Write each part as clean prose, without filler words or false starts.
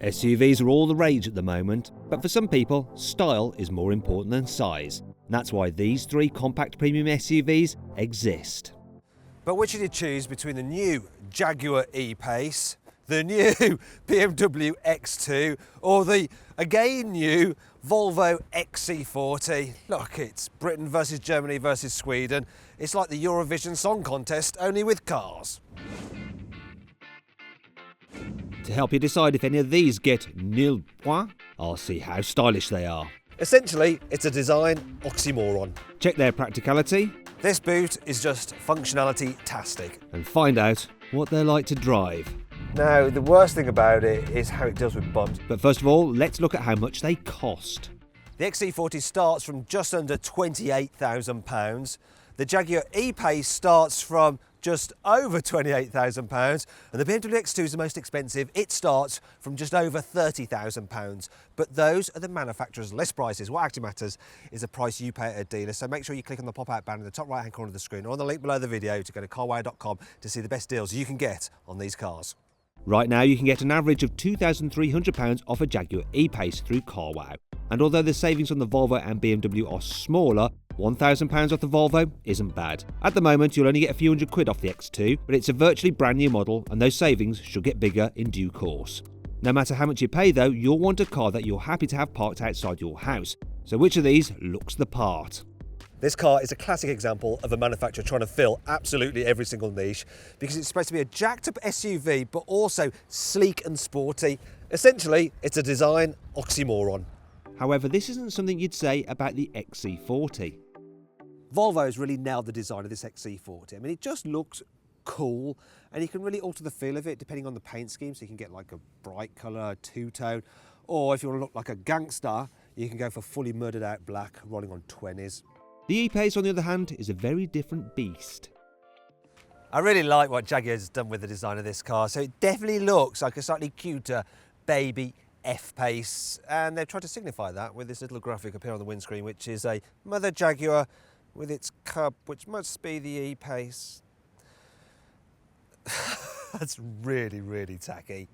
SUVs are all the rage at the moment, but for some people, style is more important than size. And that's why these three compact premium SUVs exist. But which should you choose between the new Jaguar E-Pace, the new BMW X2, or the again new Volvo XC40? Look, it's Britain versus Germany versus Sweden. It's like the Eurovision Song Contest, only with cars. To help you decide if any of these get nil point, I'll see how stylish they are. Essentially, it's a design oxymoron. Check their practicality. This boot is just functionality-tastic. And find out what they're like to drive. Now, the worst thing about it is how it deals with bumps. But first of all, let's look at how much they cost. The XC40 starts from just under £28,000. The Jaguar E-Pace starts from just over £28,000, and the BMW X2 is the most expensive. It starts from just over £30,000. But those are the manufacturer's list prices. What actually matters is the price you pay at a dealer. So make sure you click on the pop-out banner in the top right-hand corner of the screen or on the link below the video to go to carwow.com to see the best deals you can get on these cars. Right now, you can get an average of £2,300 off a Jaguar E-Pace through CarWow. And although the savings on the Volvo and BMW are smaller, £1,000 off the Volvo isn't bad. At the moment, you'll only get a few £100 off the X2, but it's a virtually brand new model, and those savings should get bigger in due course. No matter how much you pay though, you'll want a car that you're happy to have parked outside your house. So which of these looks the part? This car is a classic example of a manufacturer trying to fill absolutely every single niche, because it's supposed to be a jacked up SUV but also sleek and sporty. Essentially, it's a design oxymoron. However, this isn't something you'd say about the XC40. Volvo's really nailed the design of this XC40. I mean, it just looks cool, and you can really alter the feel of it depending on the paint scheme. So you can get like a bright colour, two-tone, or if you want to look like a gangster, you can go for fully murdered out black, rolling on 20s. The E-Pace, on the other hand, is a very different beast. I really like what Jaguar's done with the design of this car. So it definitely looks like a slightly cuter baby F-Pace, and they've tried to signify that with this little graphic up here on the windscreen, which is a mother Jaguar with its cub, which must be the E-Pace. That's really, really tacky.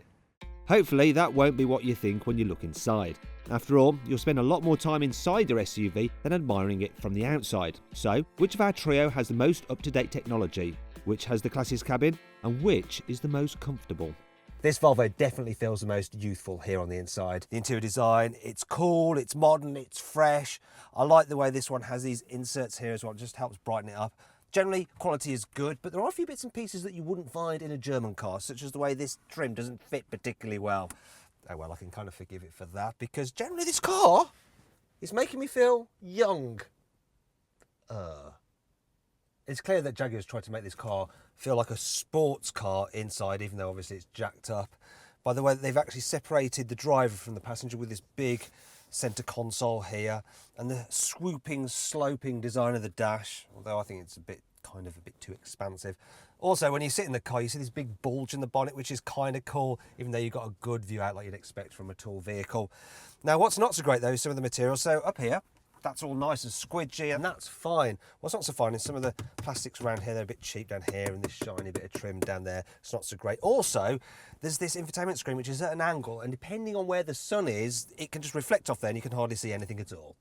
Hopefully that won't be what you think when you look inside. After all, you'll spend a lot more time inside your SUV than admiring it from the outside. So, which of our trio has the most up-to-date technology? Which has the classiest cabin? And which is the most comfortable? This Volvo definitely feels the most youthful here on the inside. The interior design, it's cool, it's modern, it's fresh. I like the way this one has these inserts here as well, it just helps brighten it up. Generally, quality is good, but there are a few bits and pieces that you wouldn't find in a German car, such as the way this trim doesn't fit particularly well. Oh well, I can kind of forgive it for that, because generally this car is making me feel young. It's clear that Jaguar's tried to make this car feel like a sports car inside, even though obviously it's jacked up. By the way, they've actually separated the driver from the passenger with this big centre console here, and the swooping, sloping design of the dash, although I think it's a bit too expansive. Also, when you sit in the car, you see this big bulge in the bonnet, which is kind of cool, even though you've got a good view out like you'd expect from a tall vehicle. Now, what's not so great though is some of the material. So up here, that's all nice and squidgy, and that's fine. What's not so fine is some of the plastics around here, they're a bit cheap down here, and this shiny bit of trim down there, it's not so great. Also, there's this infotainment screen, which is at an angle, and depending on where the sun is, it can just reflect off there, and you can hardly see anything at all.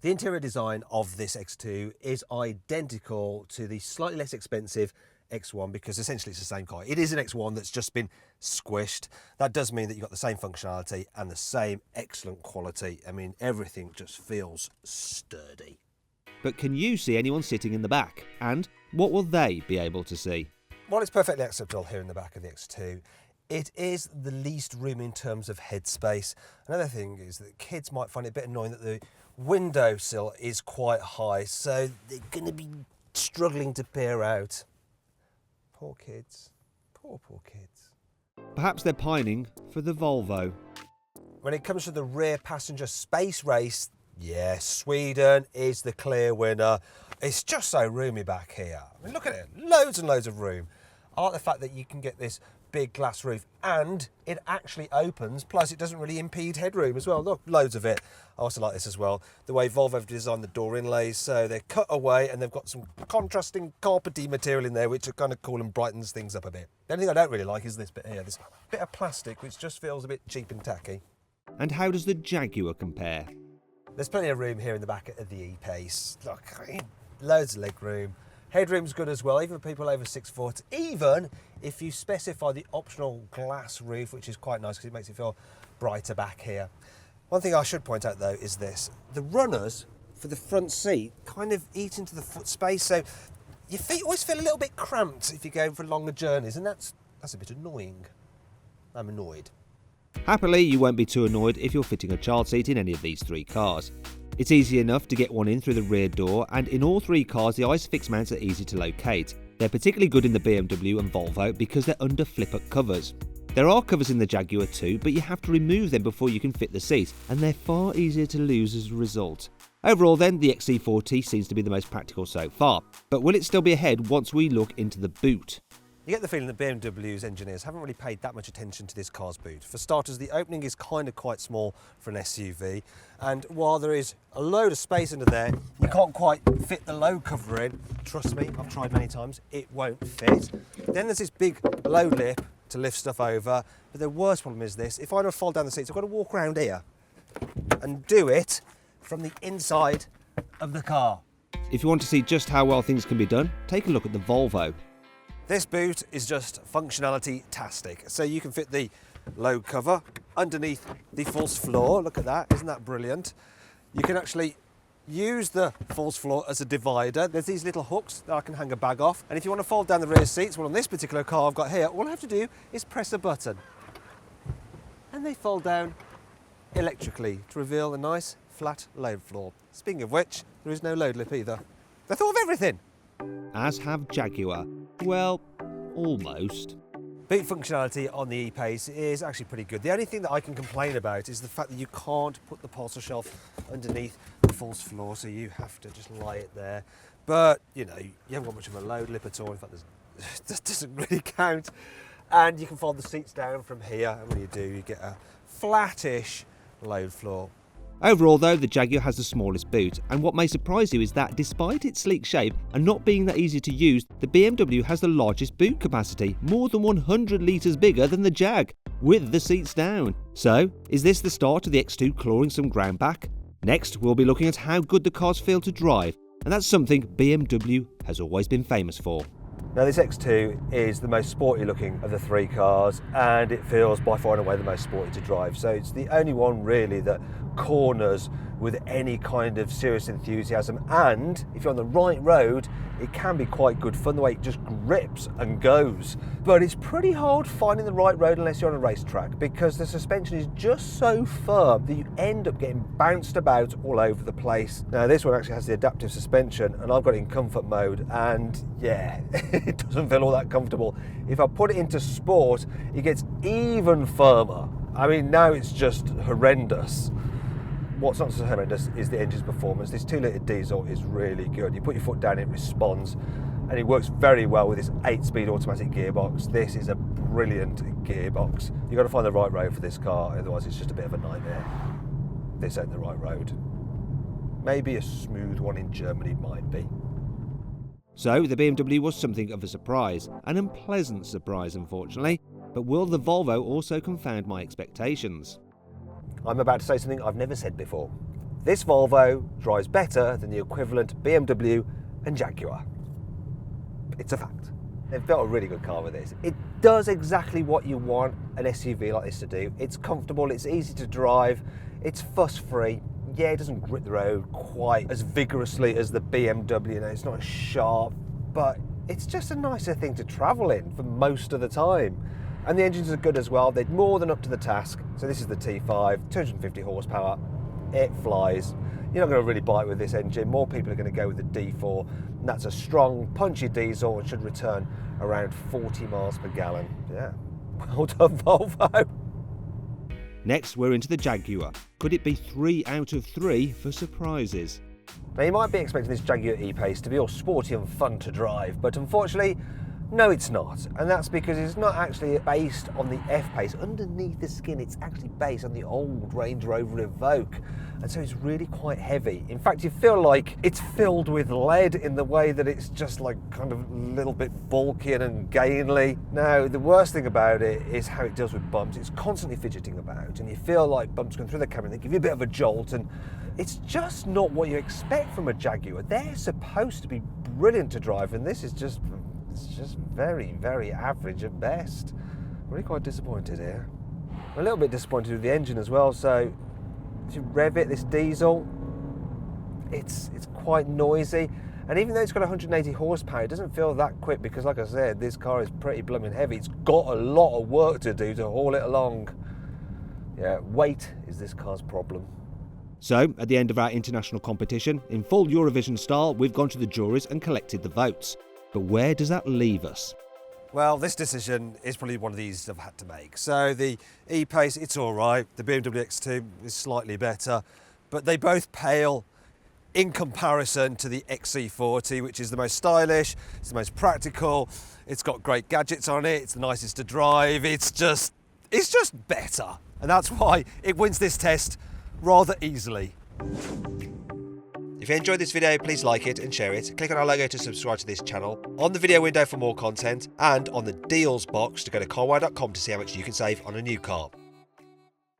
The interior design of this X2 is identical to the slightly less expensive X1, because essentially it's the same car. It is an X1 that's just been squished. That does mean that you've got the same functionality and the same excellent quality. I mean, everything just feels sturdy. But can you see anyone sitting in the back? And what will they be able to see? While it's perfectly acceptable here in the back of the X2, it is the least room in terms of headspace. Another thing is that kids might find it a bit annoying that the windowsill is quite high, so they're going to be struggling to peer out. Poor kids. Poor kids. Perhaps they're pining for the Volvo. When it comes to the rear passenger space race, yeah, Sweden is the clear winner. It's just so roomy back here. I mean, look at it, loads and loads of room. I like the fact that you can get this big glass roof, and it actually opens, plus it doesn't really impede headroom as well. Look, loads of it. I also like this as well, the way Volvo have designed the door inlays, so they're cut away and they've got some contrasting carpety material in there, which are kind of cool and brightens things up a bit. The only thing I don't really like is this bit here, this bit of plastic, which just feels a bit cheap and tacky. And how does the Jaguar compare? There's plenty of room here in the back of the E-Pace. Look, loads of leg room. Headroom's good as well, even for people over 6 foot, even if you specify the optional glass roof, which is quite nice because it makes it feel brighter back here. One thing I should point out though is this. The runners for the front seat kind of eat into the foot space, so your feet always feel a little bit cramped if you're going for longer journeys, and that's a bit annoying. I'm annoyed. Happily, you won't be too annoyed if you're fitting a child seat in any of these 3 cars. It's easy enough to get one in through the rear door, and in all 3 cars the ISOFIX mounts are easy to locate. They're particularly good in the BMW and Volvo because they're under flip-up covers. There are covers in the Jaguar too, but you have to remove them before you can fit the seat, and they're far easier to lose as a result. Overall then, the XC40 seems to be the most practical so far, but will it still be ahead once we look into the boot? You get the feeling that BMW's engineers haven't really paid that much attention to this car's boot. For starters, the opening is kind of quite small for an SUV, and while there is a load of space under there, you can't quite fit the load cover in. Trust me, I've tried many times, it won't fit. Then there's this big low lip to lift stuff over, but the worst problem is this. If I want to fold down the seats, I've got to walk around here and do it from the inside of the car. If you want to see just how well things can be done, take a look at the Volvo. This boot is just functionality-tastic. So you can fit the load cover underneath the false floor. Look at that, isn't that brilliant? You can actually use the false floor as a divider. There's these little hooks that I can hang a bag off. And if you want to fold down the rear seats, well on this particular car I've got here, all I have to do is press a button. And they fold down electrically to reveal a nice flat load floor. Speaking of which, there is no load lip either. They thought of everything. As have Jaguar. Well, almost. Boot functionality on the E-Pace is actually pretty good. The only thing that I can complain about is the fact that you can't put the parcel shelf underneath the false floor, so you have to just lie it there. But, you know, you haven't got much of a load lip at all. In fact, that doesn't really count. And you can fold the seats down from here, and when you do, you get a flattish load floor. Overall though, the Jaguar has the smallest boot, and what may surprise you is that despite its sleek shape and not being that easy to use, the BMW has the largest boot capacity, more than 100 litres bigger than the Jag, with the seats down. So, is this the start of the X2 clawing some ground back? Next, we'll be looking at how good the cars feel to drive, and that's something BMW has always been famous for. Now this X2 is the most sporty looking of the 3 cars, and it feels by far and away the most sporty to drive. So it's the only one really that corners with any kind of serious enthusiasm, and if you're on the right road it can be quite good fun the way it just grips and goes. But it's pretty hard finding the right road unless you're on a racetrack, because the suspension is just so firm that you end up getting bounced about all over the place. Now this one actually has the adaptive suspension, and I've got it in comfort mode, and yeah, it doesn't feel all that comfortable. If I put it into sport, it gets even firmer. I mean, now it's just horrendous. What's not so horrendous is the engine's performance. This 2-litre diesel is really good. You put your foot down, it responds, and it works very well with this 8-speed automatic gearbox. This is a brilliant gearbox. You've got to find the right road for this car, otherwise it's just a bit of a nightmare. This ain't the right road. Maybe a smooth one in Germany might be. So, the BMW was something of a surprise, an unpleasant surprise unfortunately, but will the Volvo also confound my expectations? I'm about to say something I've never said before. This Volvo drives better than the equivalent BMW and Jaguar. It's a fact. They've built a really good car with this. It does exactly what you want an SUV like this to do. It's comfortable, it's easy to drive, it's fuss-free. Yeah, it doesn't grip the road quite as vigorously as the BMW, you know, it's not as sharp, but it's just a nicer thing to travel in for most of the time. And the engines are good as well. They're more than up to the task. So this is the T5, 250 horsepower. It flies. You're not going to really bite with this engine. More people are going to go with the D4. And that's a strong, punchy diesel and should return around 40 miles per gallon. Yeah, well done, Volvo. Next, we're into the Jaguar. Could it be 3 out of 3 for surprises? Now you might be expecting this Jaguar E-Pace to be all sporty and fun to drive, but unfortunately, No, it's not, and that's because it's not actually based on the F-Pace. Underneath the skin, it's actually based on the old Range Rover Evoque, and so it's really quite heavy. In fact, you feel like it's filled with lead in the way that it's just like kind of a little bit bulky and ungainly. Now, the worst thing about it is how it deals with bumps. It's constantly fidgeting about, and you feel like bumps going through the camera, and they give you a bit of a jolt, and it's just not what you expect from a Jaguar. They're supposed to be brilliant to drive, and this is just... it's just very, very average at best. Really quite disappointed here. I'm a little bit disappointed with the engine as well. So, to rev it, this diesel, it's quite noisy. And even though it's got 180 horsepower, it doesn't feel that quick because, like I said, this car is pretty blooming heavy. It's got a lot of work to do to haul it along. Yeah, weight is this car's problem. So, at the end of our international competition, in full Eurovision style, we've gone to the juries and collected the votes. But where does that leave us? Well, this decision is probably one of these I've had to make. So the E-Pace, it's all right. The BMW X2 is slightly better, but they both pale in comparison to the XC40, which is the most stylish, it's the most practical, it's got great gadgets on it, it's the nicest to drive, it's just better. And that's why it wins this test rather easily. If you enjoyed this video, please like it and share it. Click on our logo to subscribe to this channel, on the video window for more content, and on the deals box to go to carwow.com to see how much you can save on a new car.